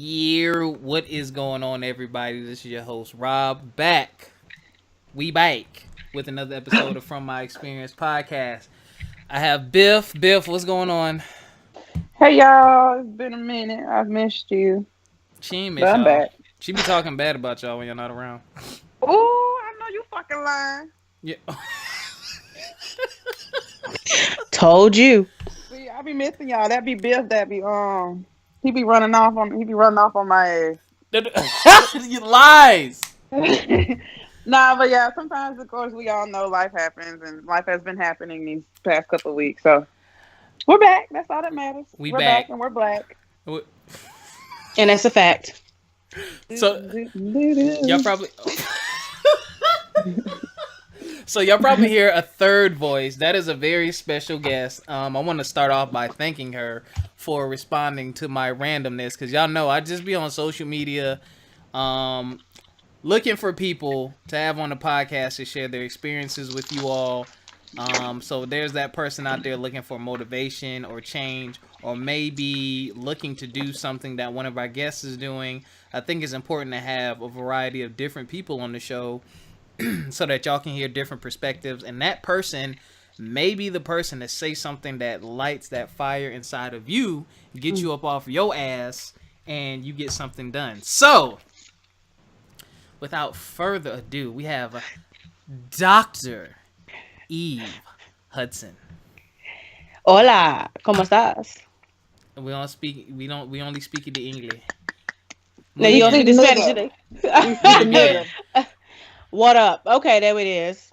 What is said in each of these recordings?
What is going on, everybody? This is your host, Rob, back. We back with another episode of From My Experience podcast. I have Bff. Bff, what's going on? Hey y'all, it's been a minute. I've missed you. She ain't But miss I'm y'all. back. She be talking bad about y'all when you're not around. Oh, I know you fucking lying. Yeah. Told you. See, I be missing y'all. That be Biff. That be he be running off on my You lies. ass. Nah, but yeah, sometimes of course we all know life happens, and life has been happening these past couple of weeks. So we're back. That's all that matters. We're back back. and we're black. And that's a fact. So y'all probably y'all probably hear a third voice. That is a very special guest. I want to start off by thanking her for responding to my randomness, because y'all know I just be on social media looking for people to have on the podcast to share their experiences with you all. So there's that person out there looking for motivation or change, or maybe looking to do something that one of our guests is doing. I think it's important to have a variety of different people on the show so that y'all can hear different perspectives. And that person may be the person to say something that lights that fire inside of you, get you up off your ass, and you get something done. So, without further ado, we have Dr. Eve Hudson. Hola, ¿cómo estás? We only speak in the English. No, you don't speak the Spanish today. Nigga. What up? Okay, there it is.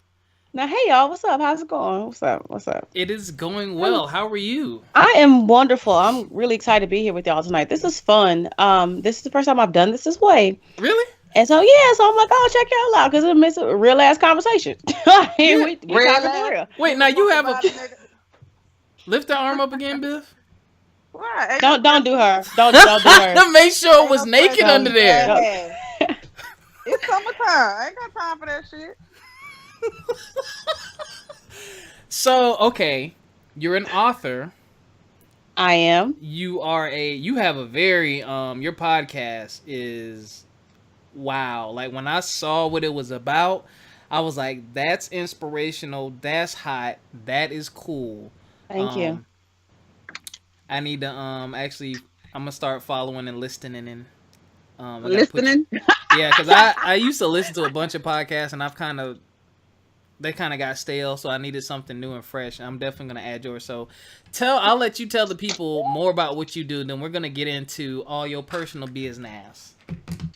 Now, hey y'all, what's up? How's it going? What's up? It is going well. How are you? I am wonderful. I'm really excited to be here with y'all tonight. This is fun. This is the first time I've done this way. Really? And so I'm like, oh, check y'all out, because it's a real ass conversation. we talking for real. Wait, now you have a lift the arm up again, Biff. What? Don't do her. Don't do her. To make sure it was naked under there. It's summertime. I ain't got time for that shit. So, okay, you're an author. I am. You have a very your podcast is wow. Like, when I saw what it was about, I was like, that's inspirational, that's hot, that is cool. Thank you. I need to actually I'm gonna start following and listening and Listening? Yeah, because I used to listen to a bunch of podcasts, and they kind of got stale, so I needed something new and fresh. I'm definitely going to add yours. So I'll let you tell the people more about what you do, then we're going to get into all your personal business.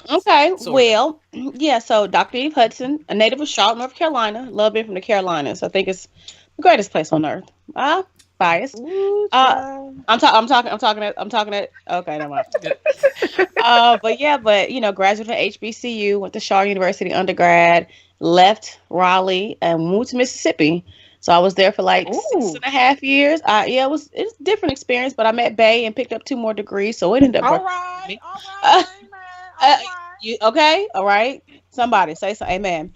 Okay, so Dr. Eve Hudson, a native of Charlotte, North Carolina. Love being from the Carolinas. I think it's the greatest place on earth. Biased. I'm talking at okay, never mind. But graduated from HBCU, went to Shaw University undergrad, left Raleigh and moved to Mississippi. So I was there for like 6.5 years. It's a different experience, but I met Bay and picked up 2 more degrees, so it ended up All right, you okay? All right. Somebody say so. Amen.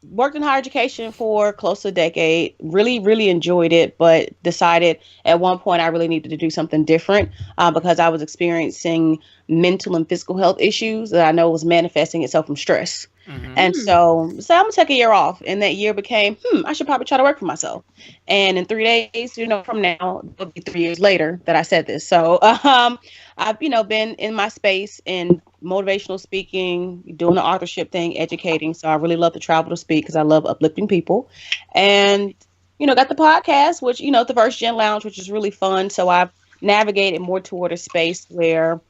Worked in higher education for close to a decade. Really, really enjoyed it, but decided at one point I really needed to do something different because I was experiencing mental and physical health issues that I know was manifesting itself from stress. Mm-hmm. And so I'm going to take a year off. And that year became, I should probably try to work for myself. And in 3 days, from now, it'll be 3 years later that I said this. So I've, been in my space in motivational speaking, doing the authorship thing, educating. So I really love to travel to speak because I love uplifting people. And, got the podcast, which, the First Gen Lounge, which is really fun. So I've navigated more toward a space where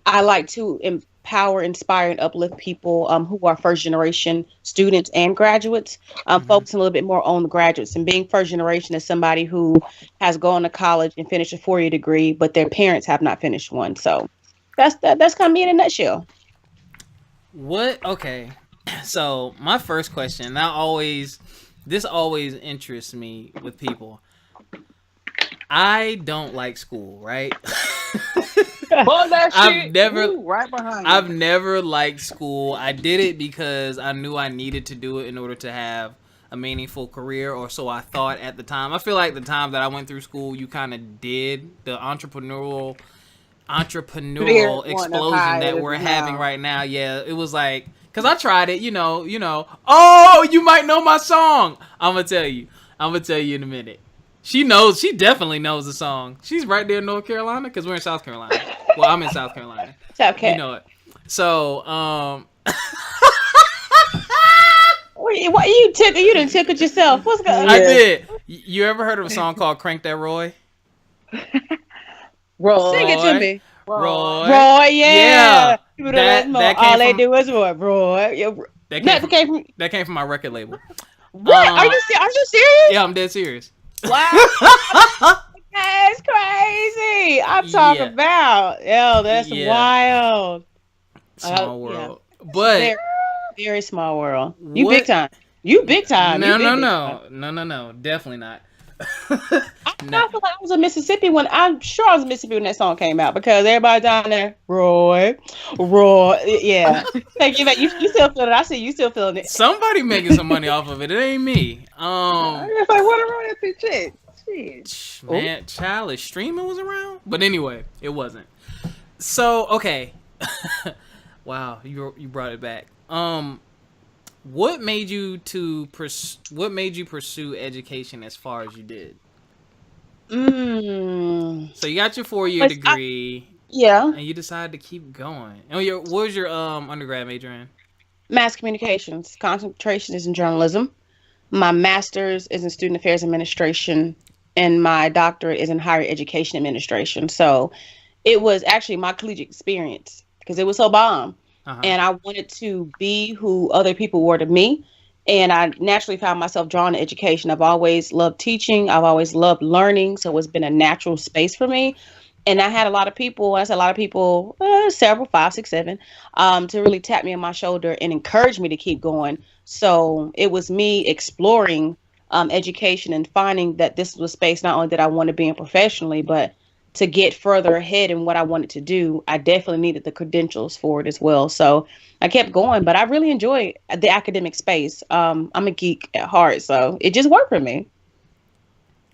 I like to empower, inspire, and uplift people who are first generation students and graduates, focusing a little bit more on the graduates. And being first generation is somebody who has gone to college and finished a 4-year degree, but their parents have not finished one. So that's kind of me in a nutshell. What? Okay. So my first question, this always interests me with people. I don't like school, right? That shit. I've never liked school. I did it because I knew I needed to do it in order to have a meaningful career, or so I thought at the time. I feel like the time that I went through school, you kind of did the entrepreneurial entrepreneurial Clear one as explosion high that as we're now. having right now. Yeah, it was like, cause I tried it, you know. Oh, you might know my song. I'm gonna tell you in a minute. She definitely knows the song. She's right there in North Carolina, cause we're in South Carolina. Well, I'm in South Carolina. You know it. So, What you done tickled yourself. What's going on? I did. You ever heard of a song called "Crank That Roy"? Roy. Sing it to me. Roy, yeah. People don't know that all they came do is Roy. Yeah. that came from my record label. What? Are you serious? Yeah, I'm dead serious. Wow. That's crazy. I'm talking about. Yo, that's wild. Small world. But very, very small world. You big time. You big time. No. Definitely not. I feel like I was in Mississippi I'm sure I was in Mississippi when that song came out, because everybody down there, Roy, yeah. Thank you, you still feeling it. I see you still feeling it. Somebody making some money off of it. It ain't me. It's like, what a royalty shit. Man, childish streaming was around, but anyway, it wasn't. So okay, wow, you brought it back. What made you pursue education as far as you did? So you got your 4-year degree. And you decided to keep going. And what was your undergrad major in? Mass communications. Concentration is in journalism. My master's is in student affairs administration, and my doctorate is in higher education administration. So it was actually my collegiate experience, because it was so bomb. And I wanted to be who other people were to me. And I naturally found myself drawn to education. I've always loved teaching. I've always loved learning. So it's been a natural space for me. And I had a lot of people, several, 5, 6, 7, to really tap me on my shoulder and encourage me to keep going. So it was me exploring education and finding that this was a space not only that I wanted to be in professionally, but to get further ahead in what I wanted to do, I definitely needed the credentials for it as well. So I kept going, but I really enjoy the academic space. I'm a geek at heart, so it just worked for me.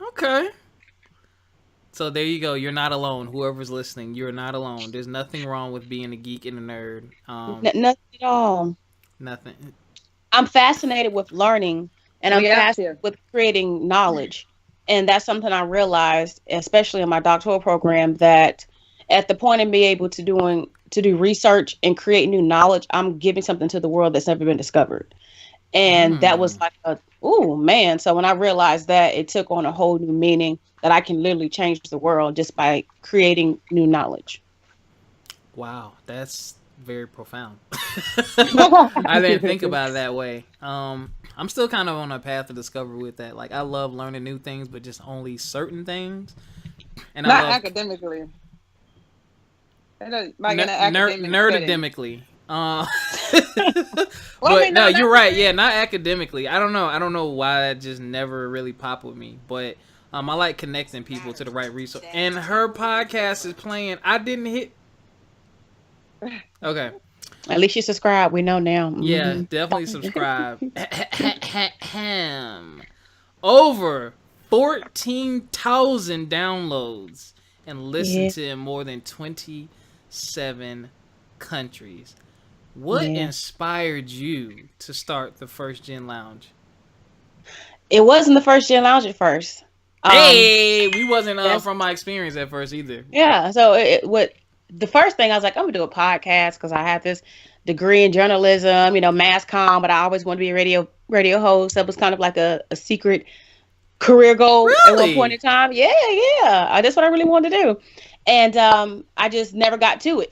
Okay. So there you go. You're not alone. Whoever's listening, you're not alone. There's nothing wrong with being a geek and a nerd. Nothing at all. Nothing. I'm fascinated with learning, and I'm fascinated with creating knowledge. And that's something I realized, especially in my doctoral program, that at the point of being able to do research and create new knowledge, I'm giving something to the world that's never been discovered. And that was like so when I realized that, it took on a whole new meaning, that I can literally change the world just by creating new knowledge. Wow, that's very profound. I didn't think about it that way. I'm still kind of on a path of discovery with that. Like, I love learning new things, but just only certain things. And not academically. Nerdademically. But no, you're right. Yeah, not academically. I don't know why that just never really popped with me. But I like connecting people to the right resource. And her podcast is playing. I didn't hit. Okay. At least you subscribe. We know now. Yeah, definitely subscribe. Over 14,000 downloads and listened to in more than 27 countries. What inspired you to start the First Gen Lounge? It wasn't the First Gen Lounge at first. We wasn't from my experience at first either. Yeah, so the first thing I was like, I'm gonna do a podcast because I had this degree in journalism, mass comm, but I always wanted to be a radio host. That was kind of like a secret career goal at one point in time. Yeah, that's what I really wanted to do. And I just never got to it.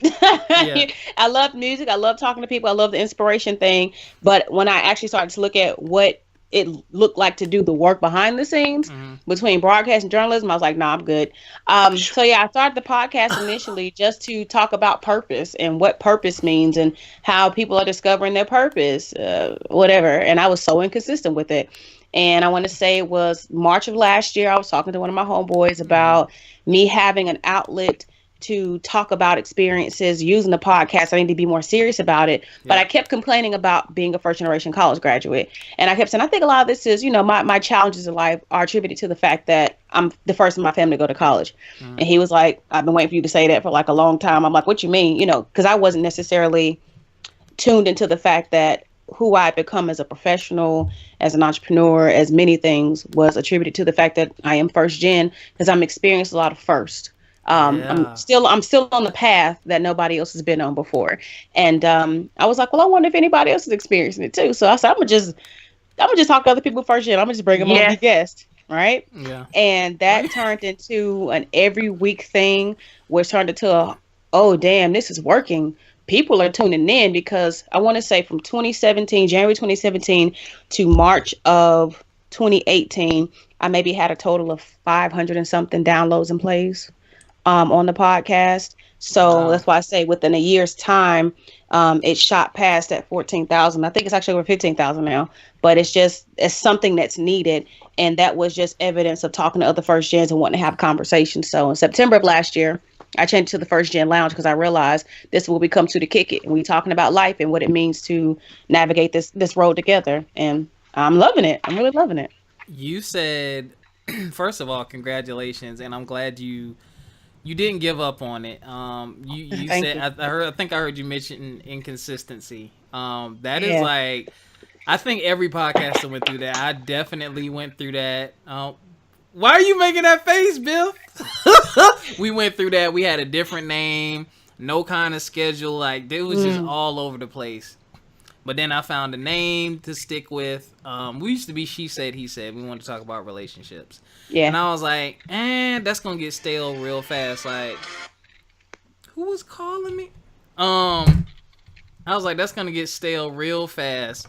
I love music. I love talking to people. I love the inspiration thing. But when I actually started to look at what it looked like to do the work behind the scenes between broadcast and journalism, I was like, nah, I'm good. So I started the podcast initially just to talk about purpose and what purpose means and how people are discovering their purpose, whatever. And I was so inconsistent with it. And I want to say it was March of last year. I was talking to one of my homeboys about me having an outlet to talk about experiences using the podcast. I need to be more serious about it. But I kept complaining about being a first generation college graduate. And I kept saying, I think a lot of this is, my challenges in life are attributed to the fact that I'm the first in my family to go to college. And he was like, I've been waiting for you to say that for like a long time. I'm like, what you mean? Because I wasn't necessarily tuned into the fact that who I become as a professional, as an entrepreneur, as many things was attributed to the fact that I am first gen, because I'm experienced a lot of first. I'm still on the path that nobody else has been on before. And I was like, well, I wonder if anybody else is experiencing it too. So I said, I'm gonna just talk to other people first gen. I'm gonna just bring them on as a guest. Right. Yeah. And that turned into an every week thing, which turned into oh damn, this is working. People are tuning in, because I want to say from January 2017 to March of 2018, I maybe had a total of 500 and something downloads and plays on the podcast. So that's why I say within a year's time, it shot past that 14,000. I think it's actually over 15,000 now, but it's something that's needed. And that was just evidence of talking to other first gens and wanting to have conversations. So in September of last year, I changed to the First Gen Lounge because I realized this is what we come to kick it. And we talking about life and what it means to navigate this road together. And I'm loving it. I'm really loving it. You said, first of all, congratulations. And I'm glad you didn't give up on it. You said, I think I heard you mention inconsistency. That is like, I think every podcaster went through that. I definitely went through that. Why are you making that face, Bill? We went through that. We had a different name, no kind of schedule. Like, it was just all over the place. But then I found a name to stick with. We used to be She Said, He Said. We wanted to talk about relationships. Yeah. And I was like, that's going to get stale real fast. Like, who was calling me? I was like, that's going to get stale real fast.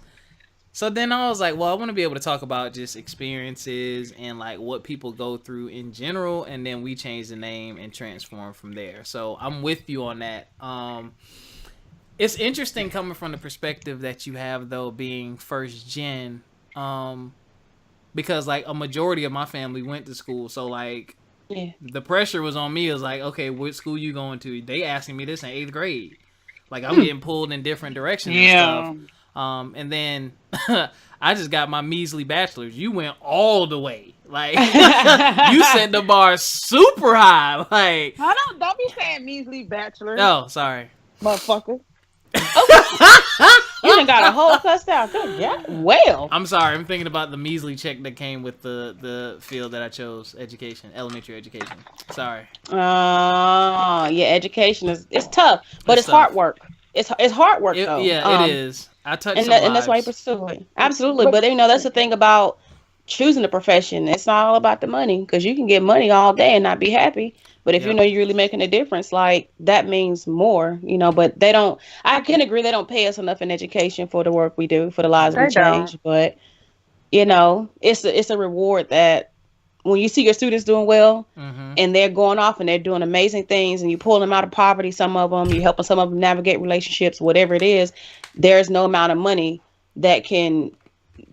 So then I was like, well, I want to be able to talk about just experiences and like what people go through in general. And then we change the name and transform from there. So I'm with you on that. It's interesting coming from the perspective that you have, though, being first gen. Because like a majority of my family went to school. So like the pressure was on me. It was like, okay, what school you going to? They asking me this in 8th grade. Like I'm getting pulled in different directions and stuff. And then I just got my measly bachelor's. You went all the way. Like you set the bar super high. Like don't be saying measly bachelor. Oh, sorry, motherfucker. You done got a whole cussed out. Good. Yeah. Well, I'm sorry. I'm thinking about the measly check that came with the field that I chose, education, elementary education. Sorry. Yeah, education it's tough, but it's tough. Hard work. It's hard work though. Yeah, it is. I touch and that's why you pursue it. Absolutely, but that's the thing about choosing a profession. It's not all about the money, because you can get money all day and not be happy. But if you're really making a difference, like that means more, but they don't, I can agree they don't pay us enough in education for the work we do, for the lives we change. But, it's a reward that when you see your students doing well and they're going off and they're doing amazing things and you pull them out of poverty, some of them, you helping some of them navigate relationships, whatever it is, there's no amount of money that can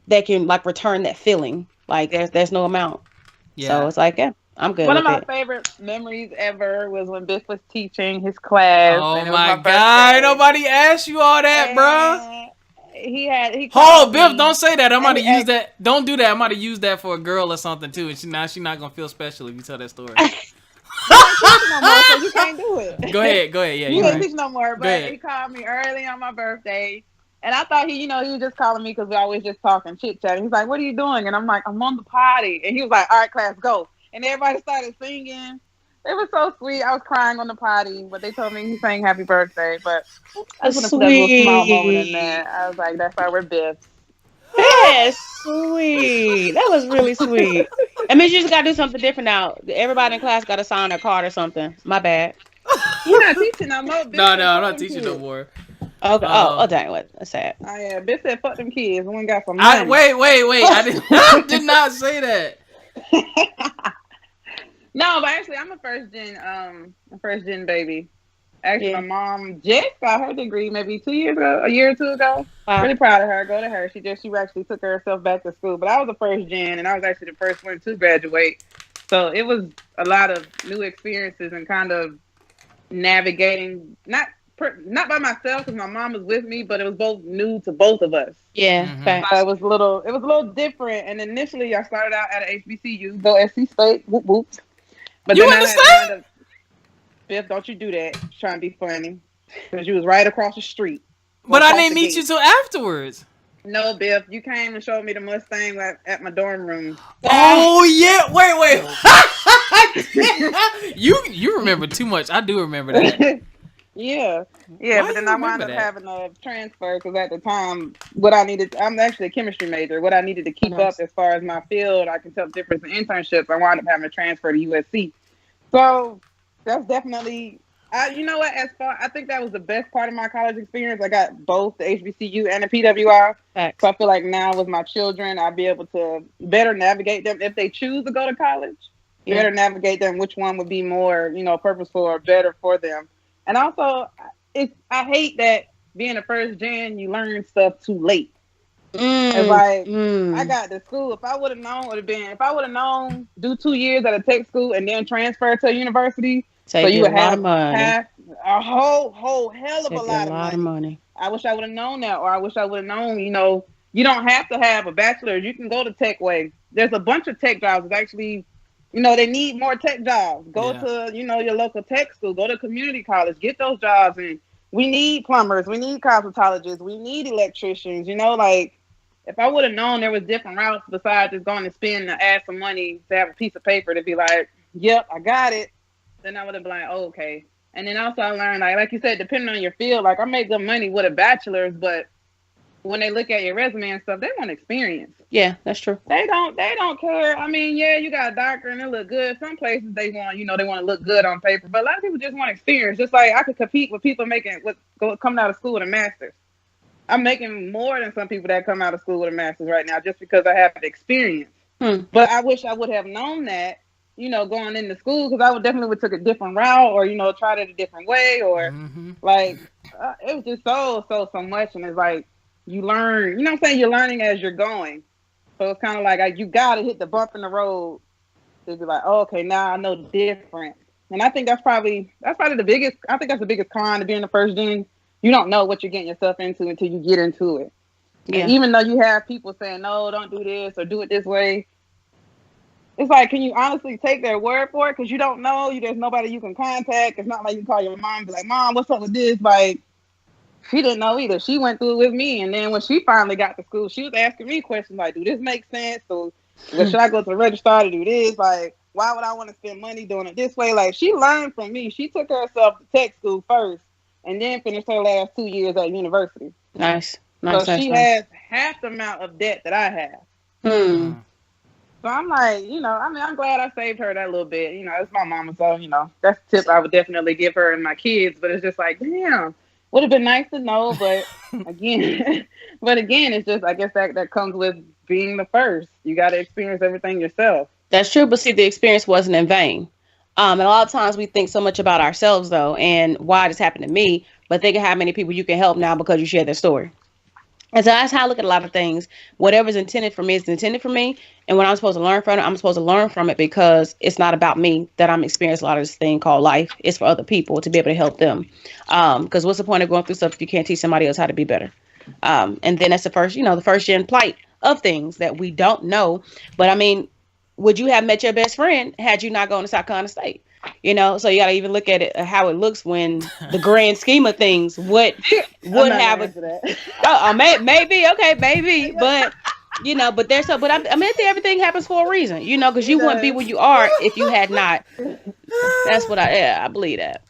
like return that feeling. Like there's no amount. Yeah. So it's like, I'm good. One of my favorite memories ever was when Bff was teaching his class. Oh my God! Nobody asked you all that, bro. He Bff, don't say that. I'm gonna use that. Don't do that. I'm gonna use that for a girl or something too. And she's not gonna feel special if you tell that story. No more, so you can't do it. Go ahead. Yeah, you can't teach no more. But he called me early on my birthday. And I thought he was just calling me because we always just talking, chit-chatting. He's like, what are you doing? And I'm like, I'm on the potty. And he was like, all right, class, go. And everybody started singing. It was so sweet. I was crying on the potty, but they told me he sang happy birthday. But I just want to put that little small moment in there. I was like, that's why we're Bff. That's sweet. That was really sweet. It means you just got to do something different now. Everybody in class got to sign their card or something. My bad. You're not teaching no more. No, I'm not teaching no more. Okay. Oh, dang, what? That's sad. Oh, yeah. Bff said, fuck them kids. We ain't got some money. Wait. I did not say that. No, but actually, I'm a first gen baby. Actually, my mom just got her degree maybe a year or two ago. Wow. Really proud of her. Go to her. She actually took herself back to school. But I was a first gen, and I was actually the first one to graduate. So it was a lot of new experiences and kind of navigating, not by myself because my mom was with me, but it was both new to both of us. Yeah, facts. So it was a little different. And initially, I started out at a HBCU, go SC State, whoop whoop. But you then understand? Biff, don't you do that? Trying to be funny, because you was right across the street. But I didn't meet you till afterwards. No, Biff, you came and showed me the Mustang at my dorm room. Oh yeah, wait. You remember too much. I do remember that. Yeah, but then I wound up having a transfer because at the time, I'm actually a chemistry major. What I needed to keep up as far as my field, I can tell the difference in internships. I wound up having to transfer to USC. So that's definitely, you know what? I think that was the best part of my college experience. I got both the HBCU and the PWI. Facts. So I feel like now with my children, I'll be able to better navigate them if they choose to go to college. Yeah. Better navigate them which one would be more, purposeful or better for them. And also, I hate that being a first gen, you learn stuff too late. It's like, I got to school. If I would have known, do 2 years at a tech school and then transfer to a university, so you would have a whole hell of a lot of money. I wish I would have known that, or I wish I would have known, you don't have to have a bachelor's. You can go to Tech Way. There's a bunch of tech jobs. It's actually, they need more tech jobs. Go to, your local tech school. Go to community college. Get those jobs. And we need plumbers. We need cosmetologists. We need electricians. If I would have known there was different routes besides just going to spend and add some money to have a piece of paper to be like, yep, I got it, then I would have been like, oh, okay. And then also I learned, like you said, depending on your field, I made good money with a bachelor's, but when they look at your resume and stuff, they want experience. Yeah, that's true. They don't care. I mean, yeah, you got a doctor and it look good. Some places they want, they want to look good on paper, but a lot of people just want experience. Just like I could compete with people coming out of school with a master's. I'm making more than some people that come out of school with a master's right now just because I have experience. But I wish I would have known that, going into school, because I would definitely took a different route or, tried it a different way or it was just so much. And it's like, you learn, you know what I'm saying? You're learning as you're going. So it's kind of like you got to hit the bump in the road to be like, oh, okay, now I know the difference. And I think that's probably the biggest, I think that's the biggest con to being the first gen. You don't know what you're getting yourself into until you get into it. Yeah. And even though you have people saying, no, don't do this or do it this way. It's like, can you honestly take their word for it? Because you don't know. There's nobody you can contact. It's not like you call your mom and be like, Mom, what's up with this? Like, she didn't know either. She went through it with me. And then when she finally got to school, she was asking me questions like, do this make sense? Or should I go to the registrar to do this? Like, why would I want to spend money doing it this way? Like, she learned from me. She took herself to tech school first. And then finished her last 2 years at university. Nice. So she has half the amount of debt that I have. So I'm like, I'm glad I saved her that little bit. It's my mama, so, that's a tip I would definitely give her and my kids. But it's just like, damn, would have been nice to know. But again, it's just, I guess that comes with being the first. You got to experience everything yourself. That's true. But see, the experience wasn't in vain. And a lot of times we think so much about ourselves, though, and why this happened to me, but think of how many people you can help now because you share their story. And so that's how I look at a lot of things. Whatever's intended for me is intended for me. And when I'm supposed to learn from it, I'm supposed to learn from it because it's not about me that I'm experiencing a lot of this thing called life. It's for other people to be able to help them. Because what's the point of going through stuff if you can't teach somebody else how to be better? And then that's the first gen plight of things that we don't know. But I mean, would you have met your best friend had you not gone to South Carolina State? So you got to even look at it, how it looks when the grand scheme of things would have maybe, okay, maybe, but but there's but I think everything happens for a reason, because you wouldn't be where you are if you had not. That's what I believe that.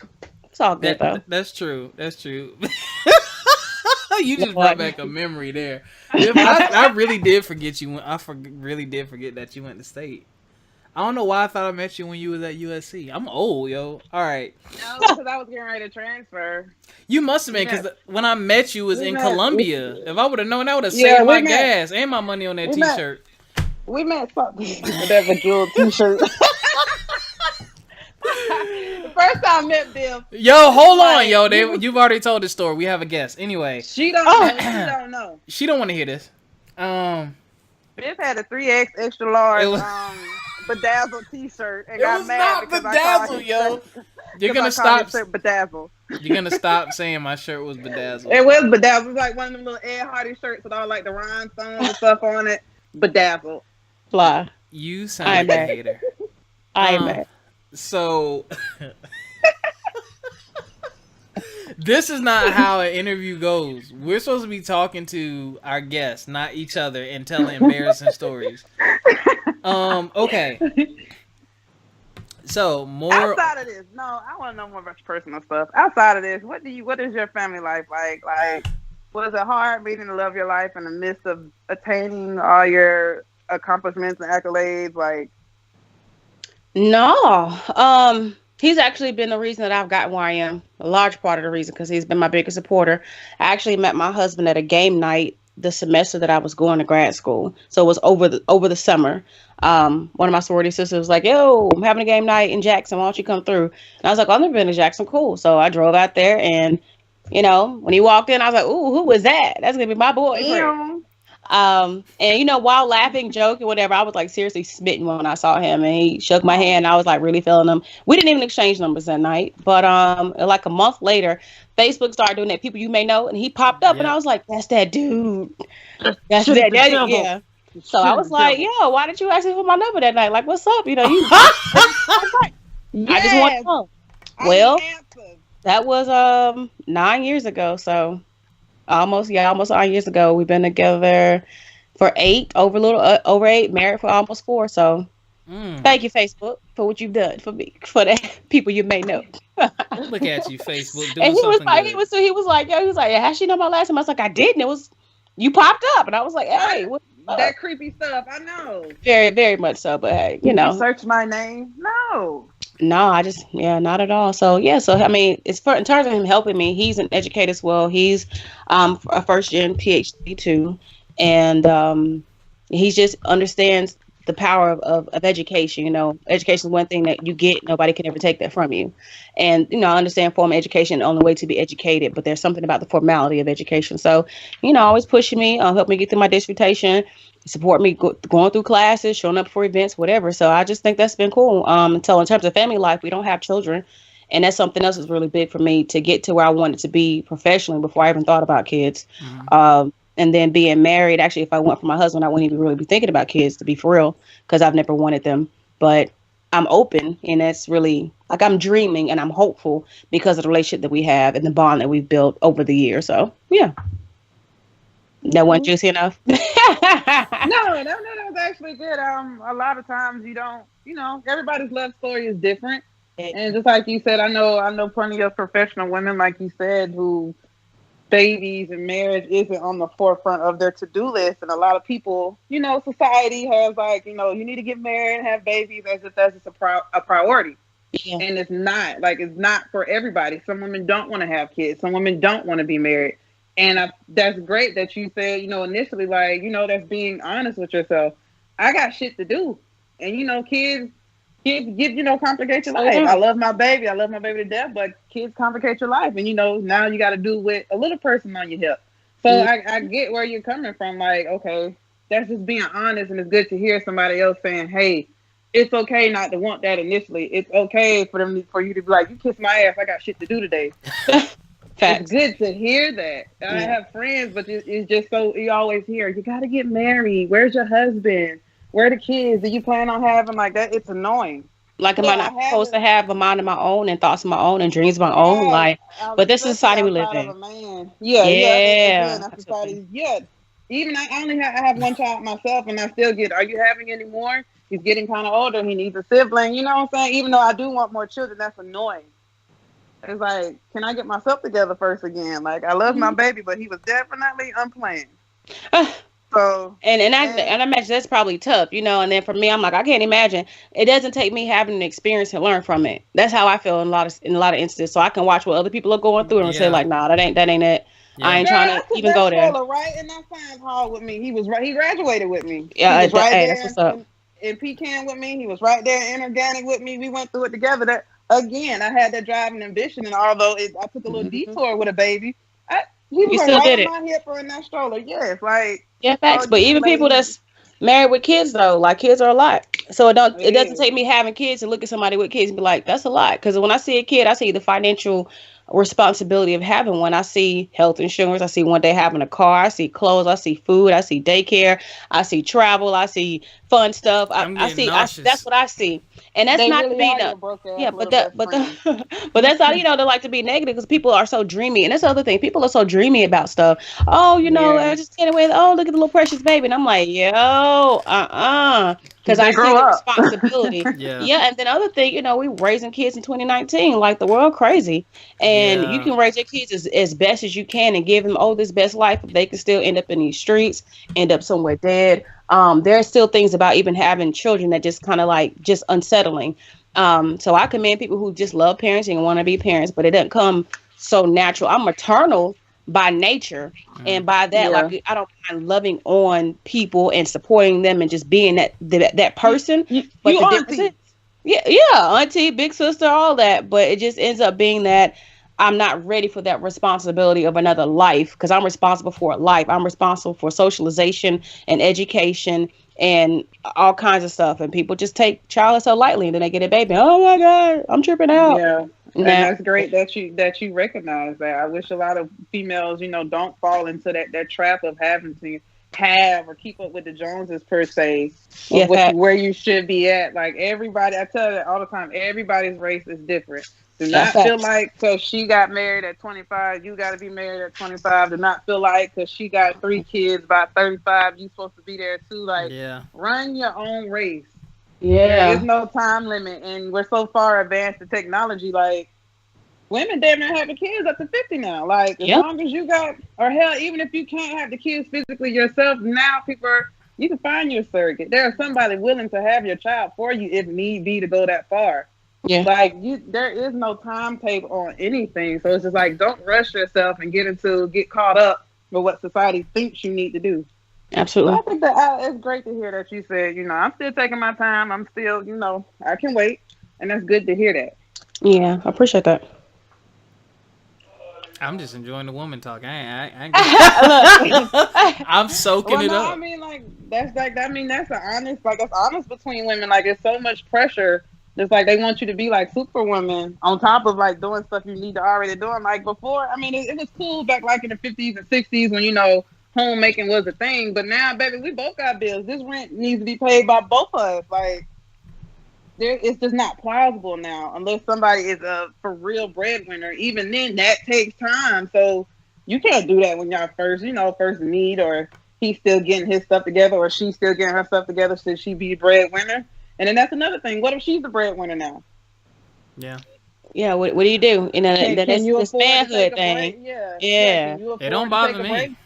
It's all good though. That's true. You just brought back a memory there. I really did forget you. Really did forget that you went to state. I don't know why I thought I met you when you was at USC. I'm old, yo. All right. No, because I was getting ready to transfer. You must have been, because when I met you was in Columbia. If I would have known, I would have saved my gas and my money on that T-shirt. We met something with that Bejeweled T-shirt. The first time I met Bill. Yo, hold on, yo. You've already told this story. We have a guest. Anyway. She don't know. She don't want to hear this. Biff had a 3X extra large bedazzled T-shirt and It got was mad not because bedazzled, yo. You're gonna stop. Bedazzled. You're gonna stop saying my shirt was bedazzled. It was bedazzled. It was like one of them little Ed Hardy shirts with all like the rhinestones and stuff on it. Bedazzled. Fly. You sound like a hater. I am mad. So this is not how an interview goes. We're supposed to be talking to our guests, not each other, and telling embarrassing stories. Okay. So more outside of this, no, I want to know more about your personal stuff. Outside of this, what is your family life like? Like, was it hard meeting the love of your life in the midst of attaining all your accomplishments and accolades? Like, no. He's actually been the reason that I've gotten where I am. A large part of the reason, because he's been my biggest supporter. I actually met my husband at a game night the semester that I was going to grad school. So it was over the summer. One of my sorority sisters was like, yo, I'm having a game night in Jackson. Why don't you come through? And I was like, I've never been to Jackson. Cool. So I drove out there, and, you know, when he walked in, I was like, ooh, who was that? That's going to be my boyfriend. And, you know, while laughing, joking, whatever, I was like seriously smitten when I saw him, and he shook my hand. I was like really feeling him. We didn't even exchange numbers that night, but like a month later, Facebook started doing that people you may know, and he popped up, and I was like, that's that dude. That's that. Yeah. So I was like, yo, why did you ask me for my number that night? Like, what's up? You know, you. I just want to know. Well, that was 9 years ago. So almost 9 years ago. We've been together for over 8, married for almost 4. So thank you, Facebook, for what you've done for me, for the people you may know. Look at you, Facebook, doing and he was something like, good. he was like, how she know my last name? I was like, I didn't. It was, you popped up, and I was like, hey, what's up? That creepy stuff. I know. Very, very much so. But hey, you know, search my name. No, I just, not at all. So yeah, so I mean, it's in terms of him helping me. He's an educator as well. He's a first gen PhD too, and he just understands the power of education. You know, education is one thing that you get. Nobody can ever take that from you. And, you know, I understand formal education, the only way to be educated, but there's something about the formality of education. So, you know, always pushing me, help me get through my dissertation, support me going through classes, showing up for events, whatever. So I just think that's been cool. So in terms of family life, we don't have children. And that's something else that's really big for me to get to where I wanted to be professionally before I even thought about kids. And then being married, actually, if I went for my husband, I wouldn't even really be thinking about kids, to be for real, because I've never wanted them. But I'm open, and that's really, like, I'm dreaming and I'm hopeful because of the relationship that we have and the bond that we've built over the years. So, yeah. That wasn't juicy enough? No, that was actually good. A lot of times you don't, you know, everybody's love story is different. And just like you said, I know plenty of professional women, like you said, who babies and marriage isn't on the forefront of their to-do list. And a lot of people, you know, society has like, you know, you need to get married and have babies as if that's just a priority. Yeah. And it's not. Like, it's not for everybody. Some women don't want to have kids. Some women don't want to be married. And that's great that you said, you know, initially, like, you know, that's being honest with yourself. I got shit to do. And, you know, kids, you know, complicate your life. I love my baby to death, but kids complicate your life. And, you know, now you got to do with a little person on your hip. So I get where you're coming from. Like, okay, that's just being honest. And it's good to hear somebody else saying, hey, it's okay not to want that initially. It's okay for you to be like, you kiss my ass, I got shit to do today. It's good to hear that. I have friends, but it's just so, you always hear, you got to get married. Where's your husband? Where are the kids? Do you plan on having like that? It's annoying. Like, am I not supposed to have a mind of my own and thoughts of my own and dreams of my own? Like, but this is society we live in. Yeah. Society. Yeah. Even I have one child myself, and I still get, are you having any more? He's getting kind of older. He needs a sibling. You know what I'm saying? Even though I do want more children, that's annoying. It's like, can I get myself together first again? Like, I love my baby, but he was definitely unplanned. So, and I imagine that's probably tough, you know. And then for me, I'm like, I can't imagine. It doesn't take me having an experience to learn from it. That's how I feel in a lot of instances. So I can watch what other people are going through and say like, nah, that ain't it. Yeah. I ain't trying to even go there. Right, and that sounds hard with me. He was right. He graduated with me. Yeah, he was right there that's what's up. In Pecan with me. He was right there in Organic with me. We went through it together. That again, I had that drive and ambition, and although I took a little detour with a baby, he was still right did in my hip or in that stroller. Yes, like. Yeah, facts. But even people that's married with kids though. Like kids are a lot. So it doesn't is. take me having kids to look at somebody with kids and be like, that's a lot. Because when I see a kid, I see the financial responsibility of having one. I see health insurance. I see one day having a car. I see clothes. I see food. I see daycare. I see travel. I see fun stuff. That's what I see. And that's They not really to be are the your broke ass yeah, little but best friend. but that's all they like to be negative because people are so dreamy. And that's the other thing. People are so dreamy about stuff. Oh, I just can't wait. Oh, look at the little precious baby. And I'm like, yo, because I see grow the up. responsibility. Yeah. And then other thing, we raising kids in 2019, like the world crazy. And you can raise your kids as best as you can and give them this best life. If they can still end up in these streets, end up somewhere dead. There are still things about even having children that just kind of like just unsettling. So I commend people who just love parenting and want to be parents, but it doesn't come so natural. I'm maternal by nature, and by that, like I don't mind loving on people and supporting them and just being that person. But the difference is, auntie, big sister, all that. But it just ends up being that I'm not ready for that responsibility of another life because I'm responsible for a life. I'm responsible for socialization and education and all kinds of stuff. And people just take child so lightly and then they get a baby. Oh my God, I'm tripping out. Yeah. And that's great that you recognize that. I wish a lot of females, don't fall into that trap of having to have or keep up with the Joneses per se, where you should be at. Like everybody, I tell you all the time, everybody's race is different. Do not feel like so she got married at 25, you got to be married at 25. Do not feel like because she got 3 kids by 35, you supposed to be there too. Like, run your own race. Yeah, there is no time limit, and we're so far advanced in technology. Like, women damn near having kids up to 50 now. Like, as long as you got, or hell, even if you can't have the kids physically yourself, now you can find your surrogate. There's somebody willing to have your child for you if need be to go that far. Yeah, like there is no timetable on anything. So it's just like, don't rush yourself and get caught up with what society thinks you need to do. Absolutely. So I think that it's great to hear that you said, I'm still taking my time. I'm still, I can wait. And that's good to hear that. Yeah, I appreciate that. I'm just enjoying the woman talk. I'm soaking it up. I mean, that's honest between women. Like, it's so much pressure. It's like they want you to be like superwoman on top of like doing stuff you need to already do. Like before, I mean, it was cool back like in the 50s and 60s when, homemaking was a thing. But now, baby, we both got bills. This rent needs to be paid by both of us. Like, it's just not plausible now unless somebody is a for real breadwinner. Even then, that takes time. So you can't do that when y'all first meet, or he's still getting his stuff together, or she's still getting her stuff together since she be the breadwinner. And then that's another thing. What if she's the breadwinner now? Yeah. Yeah. What do you do? That's this manhood thing. Yeah. It don't bother me.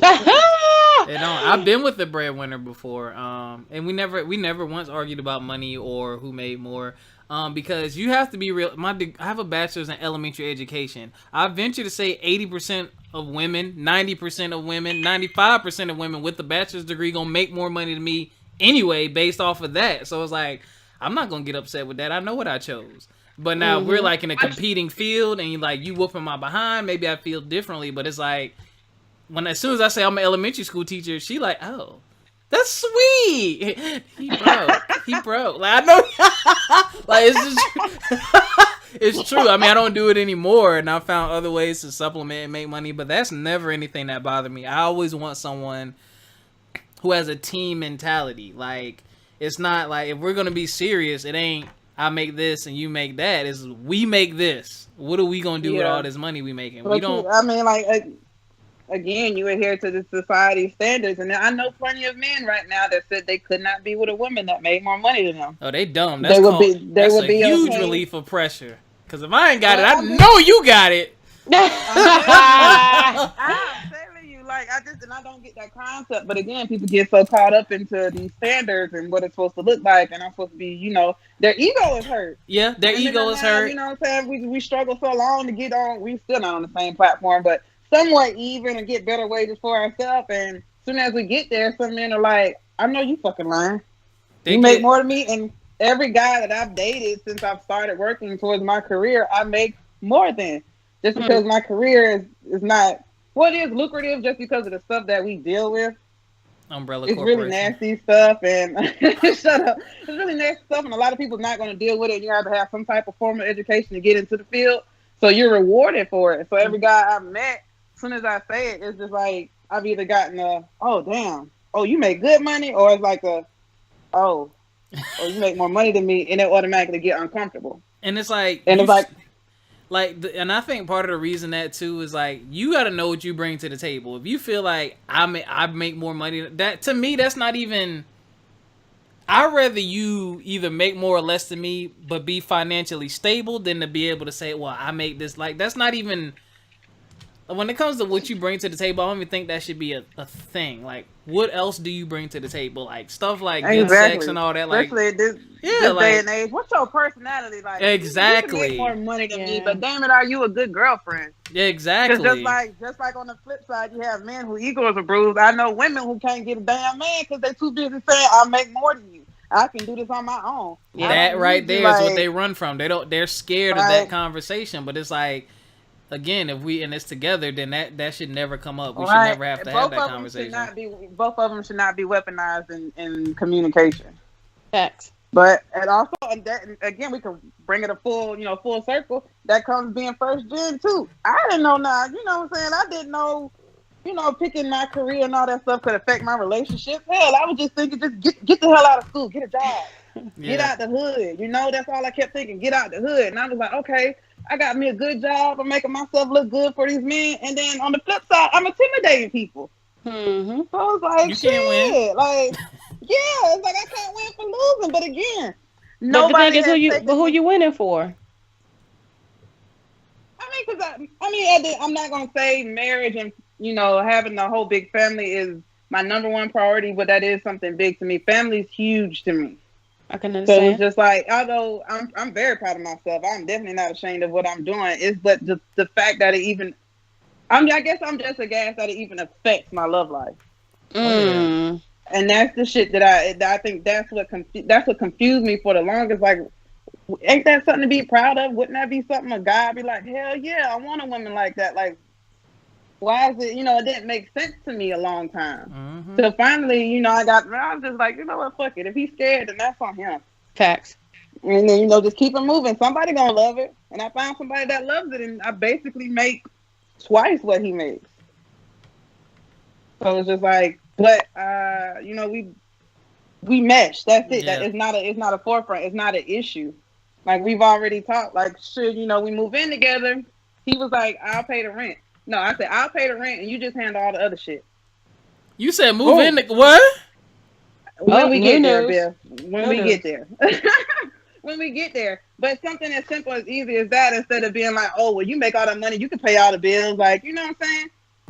I've been with the breadwinner before, and we never once argued about money or who made more, because you have to be real. I have a bachelor's in elementary education. I venture to say 80% of women, 90% of women, 95% of women with the bachelor's degree gonna make more money than me anyway, based off of that. So it's like, I'm not gonna get upset with that. I know what I chose. But now we're like in a competing field, and you whooping my behind. Maybe I feel differently, but it's like, as soon as I say I'm an elementary school teacher, she like, oh, that's sweet. He broke. Like, I know, like it's just, it's true. I mean, I don't do it anymore, and I found other ways to supplement and make money. But that's never anything that bothered me. I always want someone who has a team mentality. Like, it's not like, if we're gonna be serious, it ain't I make this and you make that. It's we make this. What are we gonna do with all this money we making? But we don't. I mean, like. Again, you adhere to the society standards, and I know plenty of men right now that said they could not be with a woman that made more money than them. Oh, they dumb. That's a huge relief of pressure. Because if I ain't got it, I know you got it. I'm telling you, I don't get that concept. But again, people get so caught up into these standards and what it's supposed to look like, and I'm supposed to be, their ego is hurt. Yeah, their ego is hurt. You know what I'm saying? We struggle so long to get on. We still not on the same platform, but somewhat even and get better wages for ourselves. And as soon as we get there, some men are like, I know you fucking lying. You make more than me. And every guy that I've dated since I've started working towards my career, I make more than. Just because my career is not, it is lucrative just because of the stuff that we deal with. Umbrella it's corporation. really nasty stuff, and shut up. It's really nasty stuff, and a lot of people's not going to deal with it. You have to have some type of formal education to get into the field, so you're rewarded for it. So every guy I've met, as soon as I say it, it's just like I've either gotten a, oh damn, oh you make good money, or it's like a, oh you make more money than me, and it automatically get uncomfortable. And it's like, and it's like, and I think part of the reason that too is like you got to know what you bring to the table. If you feel like I make more money, that to me that's not even. I'd rather you either make more or less than me, but be financially stable than to be able to say, well, I make this. Like that's not even. When it comes to what you bring to the table, I don't even think that should be a thing. Like, what else do you bring to the table? Like, stuff like good sex and all that. Like, especially this day and age. What's your personality like? Exactly. You can make more money than me, but damn it, are you a good girlfriend? Yeah, exactly. Just like on the flip side, you have men who egos are bruised. I know women who can't get a damn man because they too busy saying, "I make more than you. I can do this on my own." Yeah. That right there is what they run from. They're scared of that conversation, but it's like. Again, if we in this together, then that should never come up. We should never have to have that conversation. Both of them should not be weaponized in communication. Facts. But again, we can bring it full circle. That comes being first gen too. I didn't know now. You know what I'm saying? I didn't know. Picking my career and all that stuff could affect my relationship. Hell, I was just thinking, just get the hell out of school, get a job, get out the hood. That's all I kept thinking. Get out the hood, and I was like, okay. I got me a good job. I'm making myself look good for these men. And then on the flip side, I'm intimidating people. Mm-hmm. So I was like, you can't win. Like, yeah, it's like I can't win for losing. But again, nobody is who you winning for. I'm not going to say marriage and, having a whole big family is my number one priority, but that is something big to me. Family's huge to me. I can understand. So it's just like, although I'm very proud of myself, I'm definitely not ashamed of what I'm doing. But the fact that it even, I guess I'm just aghast that it even affects my love life. Mm. And that's the shit that I think that's what confused me for the longest. Like, ain't that something to be proud of? Wouldn't that be something a guy be like, hell yeah, I want a woman like that? Like, why is it? It didn't make sense to me a long time. Mm-hmm. So finally, I was just like, you know what, fuck it. If he's scared, then that's on him. Facts. And then, just keep it moving. Somebody gonna love it. And I found somebody that loves it, and I basically make twice what he makes. So it's just like, but we mesh. That's it. Yeah. It's not a forefront. It's not an issue. Like we've already talked. Like, should we move in together? He was like, I'll pay the rent. No, I said, I'll pay the rent and you just handle all the other shit. You said move in what? When we get there, Bill. When we get there. When we get there. But something as simple as easy as that, instead of being like, oh, well, you make all that money, you can pay all the bills. Like, you know what I'm saying?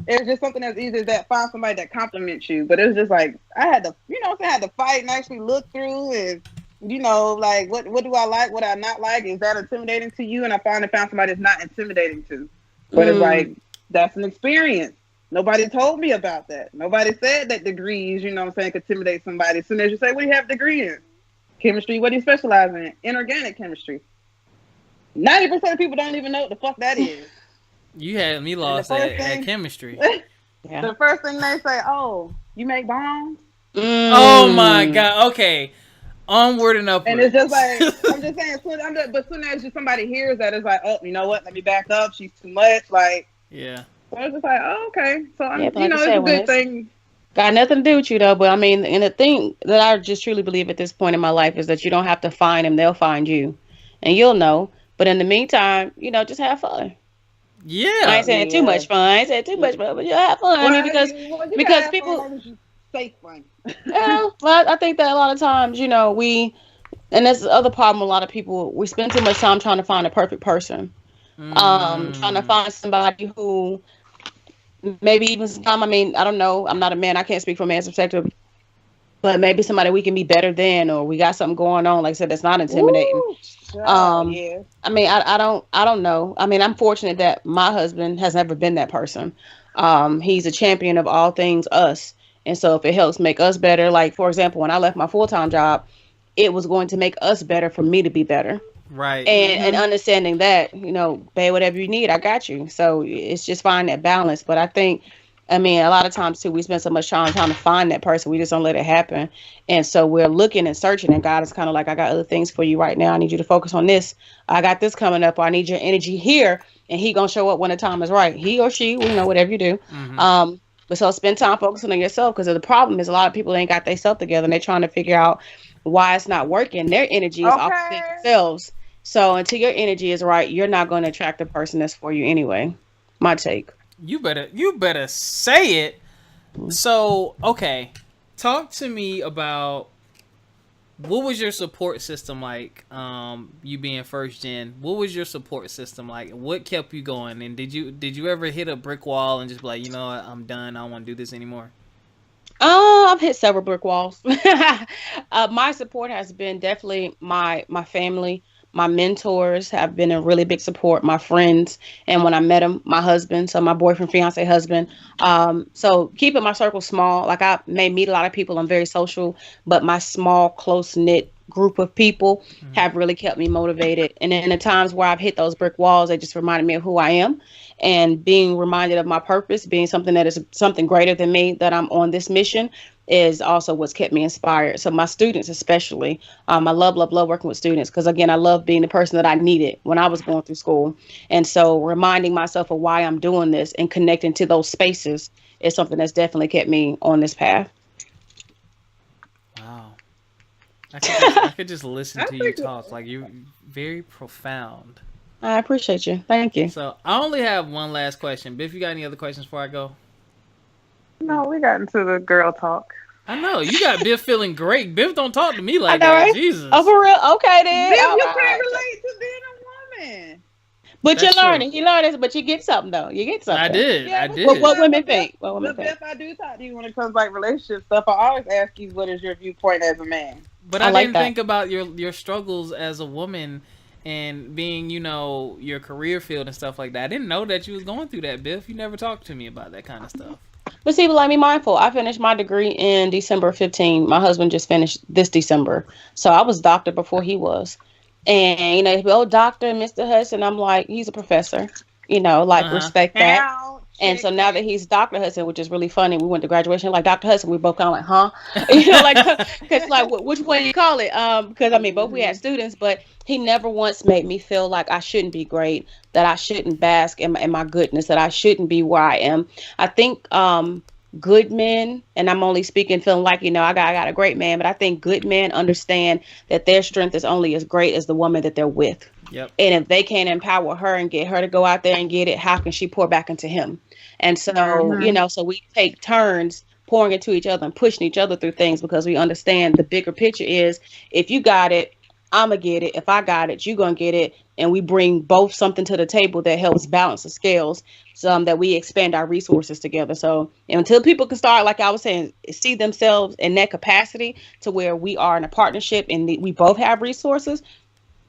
It's just something as easy as that. Find somebody that compliments you. But it was just like, I had to, I had to fight and actually look through and, like, what do I like, what I not like? Is that intimidating to you? And I finally found somebody that's not intimidating to. But it's like, that's an experience. Nobody told me about that. Nobody said that degrees, could intimidate somebody. As soon as you say, what do you have a degree in? Chemistry, what do you specialize in? Inorganic chemistry. 90% of people don't even know what the fuck that is. You had me lost at chemistry. Yeah. The first thing they say, oh, you make bombs? Oh my God. Okay. Onward and upward. And it's just like, I'm just saying, but soon as somebody hears that, it's like, oh, you know what? Let me back up. She's too much. Like, yeah. So I was just like, oh, okay. So, like it's a good thing. Got nothing to do with you, though. But, and the thing that I just truly believe at this point in my life is that you don't have to find them. They'll find you. And you'll know. But in the meantime, just have fun. Yeah. I ain't saying too much fun. I ain't saying too much fun, but you'll have fun. Because people... Safe fun. Well, I think that a lot of times, and that's the other problem. A lot of people, we spend too much time trying to find a perfect person. Trying to find somebody who maybe even some, I don't know. I'm not a man. I can't speak from a man's perspective. But maybe somebody we can be better than, or we got something going on. Like I said, that's not intimidating. Ooh, yeah. I don't know. I'm fortunate that my husband has never been that person. He's a champion of all things us. And so if it helps make us better, like, for example, when I left my full-time job, it was going to make us better for me to be better. Right. And understanding that, babe, whatever you need, I got you. So it's just finding that balance. But I think I mean, a lot of times too, we spend so much time trying to find that person. We just don't let it happen. And so we're looking and searching, and God is kind of like, I got other things for you right now. I need you to focus on this. I got this coming up, or I need your energy here. And he going to show up when the time is right. He or she, whatever you do. But so spend time focusing on yourself, because the problem is a lot of people ain't got themselves together and they're trying to figure out why it's not working. Their energy is off of themselves. So until your energy is right, you're not going to attract the person that's for you anyway. My take. You better say it. So, okay. Talk to me about what was your support system like, you being first gen? What was your support system like? What kept you going? And did you ever hit a brick wall and just be like, you know what, I'm done, I don't want to do this anymore? I've hit several brick walls. My support has been definitely my family. My mentors have been a really big support, my friends, and when I met him, my husband, so my boyfriend, fiance, husband. So keeping my circle small, like I may meet a lot of people, I'm very social, but my small, close-knit group of people have really kept me motivated. And in the times where I've hit those brick walls, they just reminded me of who I am, and being reminded of my purpose, being something that is something greater than me, that I'm on this mission, is also what's kept me inspired. So my students especially, I love working with students, because again, I love being the person that I needed when I was going through school. And so reminding myself of why I'm doing this and connecting to those spaces is something that's definitely kept me on this path. Wow. I could just listen to you talk. Like, you're very profound. I appreciate you. Thank you. So I only have one last question. Biff, you got any other questions before I go? No, we got into the girl talk. I know. You got Biff feeling great. Biff don't talk to me like that. Right? Jesus. Oh, for real? Okay, then. Biff, you can't relate to being a woman. But that's you're learning. True. You learn this, but you get something, though. You get something. I did. Yeah, I did. What women think? What women think? Biff, I do talk to you when it comes to like relationship stuff. I always ask you, what is your viewpoint as a man? But I didn't think about your struggles as a woman and being, your career field and stuff like that. I didn't know that you was going through that, Biff. You never talked to me about that kind of stuff. But see, like, be mindful. I finished my degree in December 15. My husband just finished this December. So I was doctor before he was. And, Dr. Mr. Hudson, I'm like, he's a professor, respect that. Ouch. And so now that he's Dr. Hudson, which is really funny, we went to graduation, like, Dr. Hudson, we both kind of like, huh? Because like, which one you call it? Because, both we had students, but he never once made me feel like I shouldn't be great, that I shouldn't bask in my goodness, that I shouldn't be where I am. I think good men, and I'm only speaking feeling like, I got a great man, but I think good men understand that their strength is only as great as the woman that they're with. Yep. And if they can't empower her and get her to go out there and get it, how can she pour back into him? And so, so we take turns pouring into each other and pushing each other through things, because we understand the bigger picture is, if you got it, I'm going to get it. If I got it, you're going to get it. And we bring both something to the table that helps balance the scales, so that we expand our resources together. So until people can start, like I was saying, see themselves in that capacity to where we are in a partnership and we both have resources,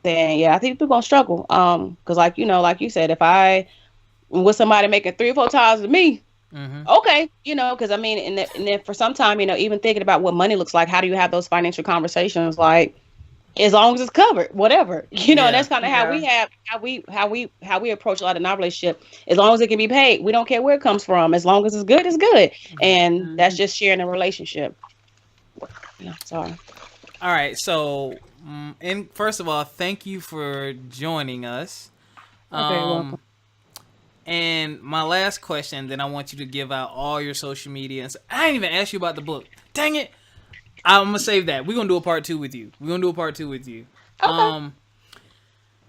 then I think people going to struggle. Because like you said, if I was somebody making 3 or 4 times than me, okay, because and then for some time, even thinking about what money looks like, how do you have those financial conversations? Like, as long as it's covered, whatever, and that's kind of how we approach a lot in our relationship. As long as it can be paid, we don't care where it comes from. As long as it's good, it's good. And that's just sharing a relationship. Sorry. All right. So, and first of all, thank you for joining us. Okay, welcome. And my last question, then I want you to give out all your social media. And I didn't even ask you about the book. Dang it. I'm going to save that. We're going to do a part 2 with you. Okay.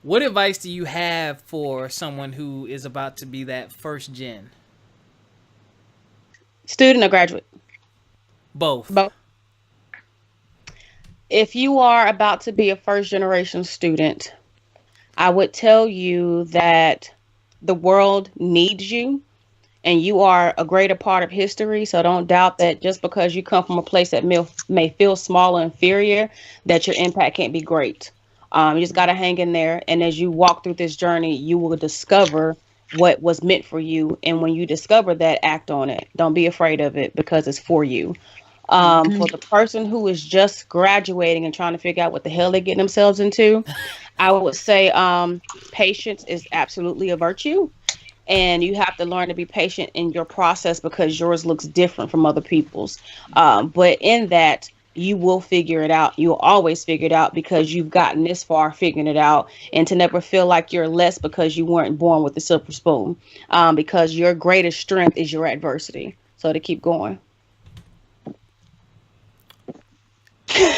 What advice do you have for someone who is about to be that first gen? Student or graduate? Both. If you are about to be a first generation student, I would tell you that the world needs you. And you are a greater part of history. So don't doubt that just because you come from a place that may feel small or inferior, that your impact can't be great. You just got to hang in there. And as you walk through this journey, you will discover what was meant for you. And when you discover that, act on it. Don't be afraid of it, because it's for you. For the person who is just graduating and trying to figure out what the hell they're getting themselves into, I would say patience is absolutely a virtue. and you have to learn to be patient in your process because yours looks different from other people's. But in that, you will figure it out. You'll always figure it out because you've gotten this far figuring it out, and to never feel like you're less because you weren't born with a silver spoon, because your greatest strength is your adversity. So to keep going. Yeah,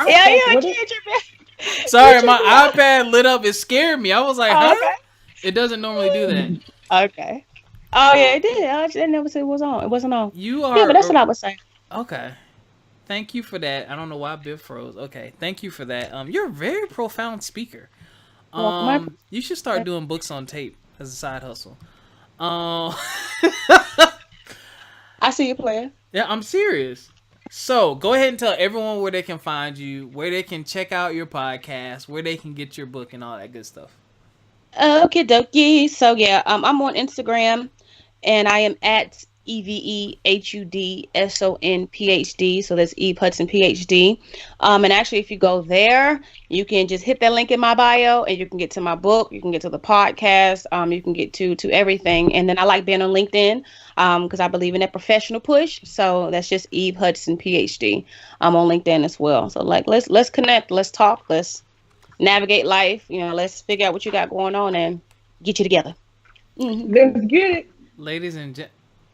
yeah, Sorry, my iPad lit up. It scared me. I was like, huh? okay. It doesn't normally do that. Okay. Oh yeah, it did. I never said it was on. It wasn't on. You are. Yeah, but that's what I was saying. Okay. Thank you for that. I don't know why Biff froze. Okay. Thank you for that. You're a very profound speaker. You should start doing books on tape as a side hustle. I see you playing. Yeah, I'm serious. So go ahead and tell everyone where they can find you, where they can check out your podcast, where they can get your book, and all that good stuff. Okay, dokie. So yeah, I'm on Instagram, and I am at EVEHUDSON PhD. So that's Hudson PhD. And actually, if you go there, you can just hit that link in my bio, and you can get to my book. You can get to the podcast. You can get to everything. And then I like being on LinkedIn, because I believe in that professional push. So that's just Eve Hudson PhD. I'm on LinkedIn as well. So like, let's connect. Let's talk. Let's navigate life. Let's figure out what you got going on and get you together. Mm-hmm. Let's get it, ladies and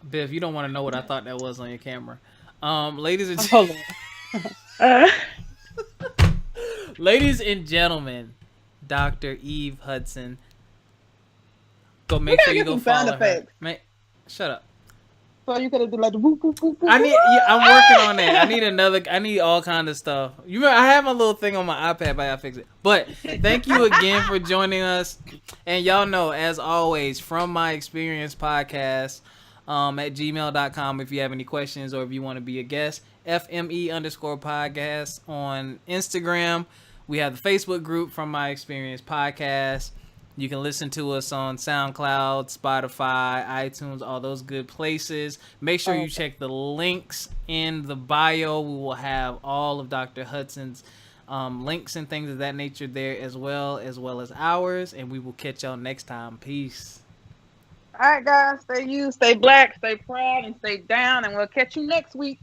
Biff. You don't want to know what I thought that was on your camera. Ladies and ladies and gentlemen, Dr. Eve Hudson. Go make sure you go follow her. Shut up. So you could have done like the whoop, whoop, whoop, I'm working on that. I need all kind of stuff. You remember, I have my little thing on my iPad, but I gotta fix it. But thank you again for joining us. And y'all know, as always, From My Experience Podcast at gmail.com if you have any questions or if you want to be a guest. FME_podcast on Instagram. We have the Facebook group From My Experience Podcast. You can listen to us on SoundCloud, Spotify, iTunes, all those good places. Make sure you check the links in the bio. We will have all of Dr. Hudson's links and things of that nature there as well as ours. And we will catch y'all next time. Peace. All right, guys. Stay you, stay black, stay proud, and stay down. And we'll catch you next week.